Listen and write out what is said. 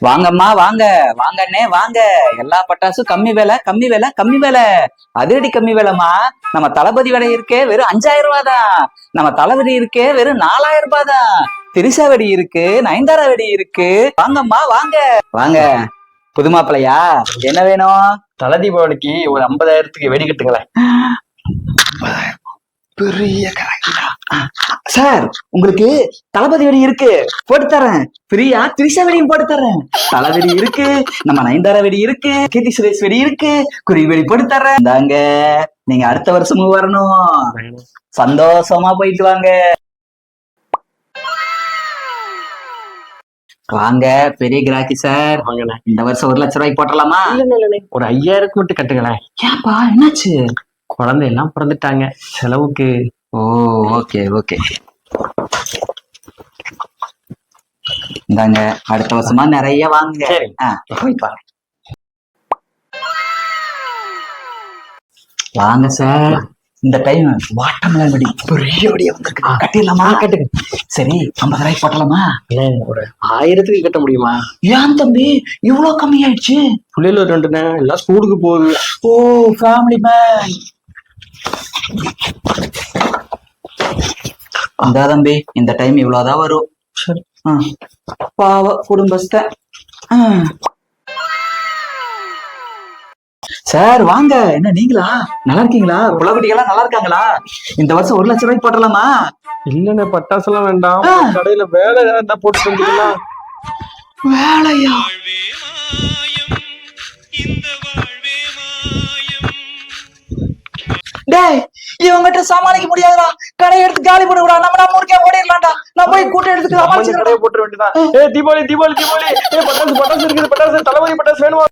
வாங்கம்மா வாங்க, வாங்கண்ணே வாங்க. எல்லா பட்டாசும் கம்மி விலை, கம்மி விலை, கம்மி விலை. அதிரடி கம்மி விலைமா. நம்ம தளபதி விலை இருக்கே வெறும் 5000 ரூபாய் தான். நம்ம தளபதி இருக்கே வெறும் 4000 ரூபாய் தான். திரிஷா வெடி இருக்கு, நயன்தாரா வெடி இருக்கு. வாங்கம்மா வாங்க வாங்க. புது மாப்பிள்ளையா, என்ன வேணும்? தல தீபாவளிக்கு ஒரு 50,000க்கு வெடி கட்டுங்களேன். பெரிய கராக்கிடா. சார், உங்களுக்கு தளபதி வெடி இருக்கு, போட்டு தரேன். பிரியா திரிஷா வெடியும் போட்டு தரேன். தளபதி இருக்கு, நம்ம நயன்தாரா வெடி இருக்கு, கீர்த்தி சுரேஷ் வெடி இருக்கு, குருவி வெடி போட்டு தரேன். இந்தாங்க, நீங்க அடுத்த வருஷமும் வரணும். சந்தோஷமா போயிட்டு வாங்க. வாங்க பெரிய கிராக்கி சார். இந்த வருஷம் 1 லட்சம் ரூபாய்க்கு போட்டலாமா? ஒரு 5000க்கு மட்டும் கட்டுங்களேன். ஏன்பா, என்னாச்சு? குழந்தை எல்லாம் பிறந்துட்டாங்க, செலவுக்கு. ஓ, ஓகே ஓகே. இந்தாங்க, அடுத்த வருஷமா நிறைய வாங்க. போயிட்டு வாங்க சார். இந்த டைம் வாட்டர்மெலன் வெடி பெரிய வெடியா வந்திருக்கு. கட்டிடலாமா? கட்டுங்க. சரி, 50 ரூபாய்க்கு போட்டலாமா? ஒரு 1000க்கு கட்ட முடியுமா? ஏன் தம்பி இவ்வளவு கம்மி ஆயிடுச்சு? பிள்ளைல 2 எல்லாம் ஸ்கூலுக்கு போகுது. ஓ, ஃபேமிலி மேன். அந்த தம்பி இந்த டைம் இவ்வளவுதான் வரும். சரி. பாவ குடும்பஸ்த. சார் வாங்க. என்ன நீங்களா? நல்லா இருக்கீங்களா? குலகுட்டிகளா நல்லா இருக்காங்களா? இந்த வருஷம் 1 லட்சம் ரூபாய்க்கு போட்டலாமா? இல்லன்னு பட்டாசு எல்லாம் வேண்டாம். கடையில வேலை இருந்தா போட்டு தந்துக்கலாம். வேலையா? டேய், இவங்கிட்ட சமாளிக்க முடியாதுடா. கடையை எடுத்து காலி பண்ண விடா. நம்ம ஊருக்கே ஓடிடலாம்டா. நான் போய் கூட்டம் எடுத்து சமாளிச்சு கடையை போட்டு வேண்டியதான். தீபாவளி தீபாவளி தீபாவளி. பட்டாசு பட்டாசு இருக்குது. பட்டாசு தளபதி பட்டாசு வேணுமா?